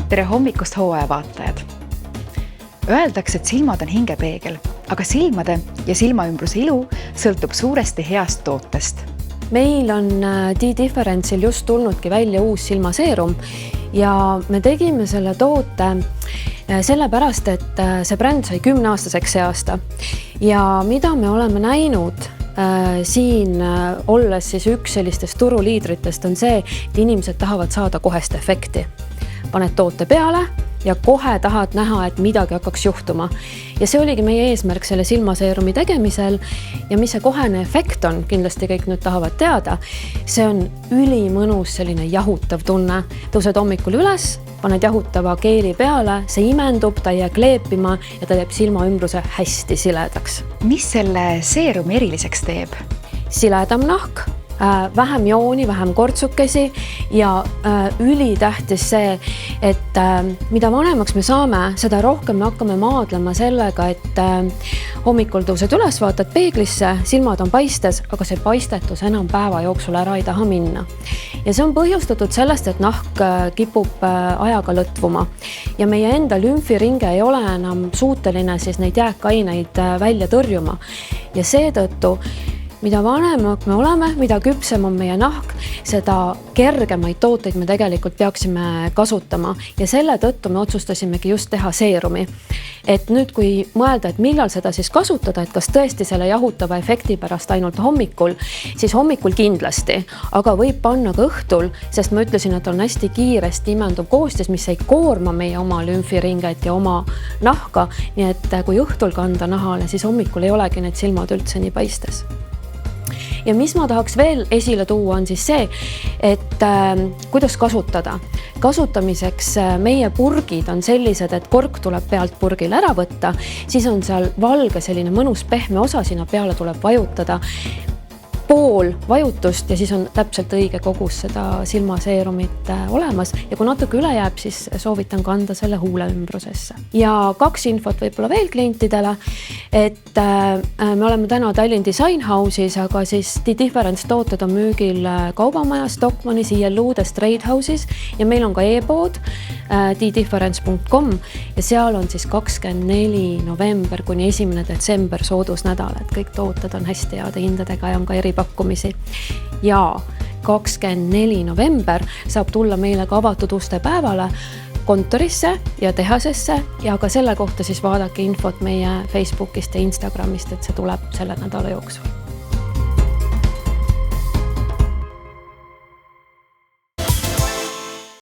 Tere hommikust hooajavaatajad! Öeldakse, et silmad on hingepeegel, aga silmade ja silmaümbruse ilu sõltub suuresti heast tootest. Meil on D-Difference'il just tulnudki välja uus silmaseerum ja me tegime selle toote sellepärast, et see bränd sai 10-aastaseks see aasta. Ja mida me oleme näinud siin olles siis üks sellistest turuliidritest on see, et inimesed tahavad saada kohest efekti. Paned toote peale ja kohe tahad näha, et midagi hakkaks juhtuma. Ja see oligi meie eesmärk selle silmaseerumi tegemisel ja mis see kohene efekt on, kindlasti kõik nüüd tahavad teada, see on ülimõnus selline jahutav tunne. Tõused hommikul üles, paned jahutava keeli peale, see imendub, ta ei jää kleepima ja ta teeb silmaümbruse hästi siledaks. Mis selle seerumi eriliseks teeb? Siledam nahk, vähem jooni, vähem kortsukesi ja ülitähtis see, et mida vanemaks me saame, seda rohkem me hakkame maadlema sellega, et hommikul tõused üles, vaatad peeglisse, silmad on paistes, aga see paistetus enam päeva jooksul ära ei taha minna. Ja see on põhjustatud sellest, et nahk kipub ajaga lõtvuma ja meie enda lümfiringe ei ole enam suuteline siis neid jääkaineid välja tõrjuma ja seetõttu mida vanemad me oleme, mida küpsem on meie nahk, seda kergemaid tooteid me tegelikult peaksime kasutama ja selle tõttu me otsustasimegi just teha seerumi. Et nüüd, kui mõelda, et millal seda siis kasutada, et kas tõesti selle jahutava efekti pärast ainult hommikul, siis hommikul kindlasti, aga võib panna ka õhtul, sest ma ütlesin, et on hästi kiiresti imenduv koostis, mis ei koorma meie oma lümfiringeid ja oma nahka, nii et kui õhtul kanda nahale, siis hommikul ei olegi need silmad üldse nii paistes. Ja mis ma tahaks veel esile tuua on siis see, et kuidas kasutada. Kasutamiseks meie purgid on sellised, et kork tuleb pealt purgil ära võtta, siis on seal valge selline mõnus pehme osa, sinna peale tuleb vajutada pool vajutust ja siis on täpselt õige kogus seda silmaseerumit olemas ja kui natuke üle jääb, siis soovitan kanda selle huuleümbrusesse. Ja 2 infot võib-olla veel klientidele, et me oleme täna Tallinn Design House'is, aga siis D-Difference tooted on müügil Kaubamajas, Stockmannis, ILU-des, Trade House'is ja meil on ka e-pood ddifference.com ja seal on siis 24. november kuni 1. detsember soodusnädal, et kõik tooted on hästi heade hindadega ja on ka eripakkumisi. Ja 24. november saab tulla meile ka avatud uste päevale kontorisse ja tehasesse ja ka selle kohta siis vaadake infot meie Facebookist ja Instagramist, et see tuleb selle nädala jooksul.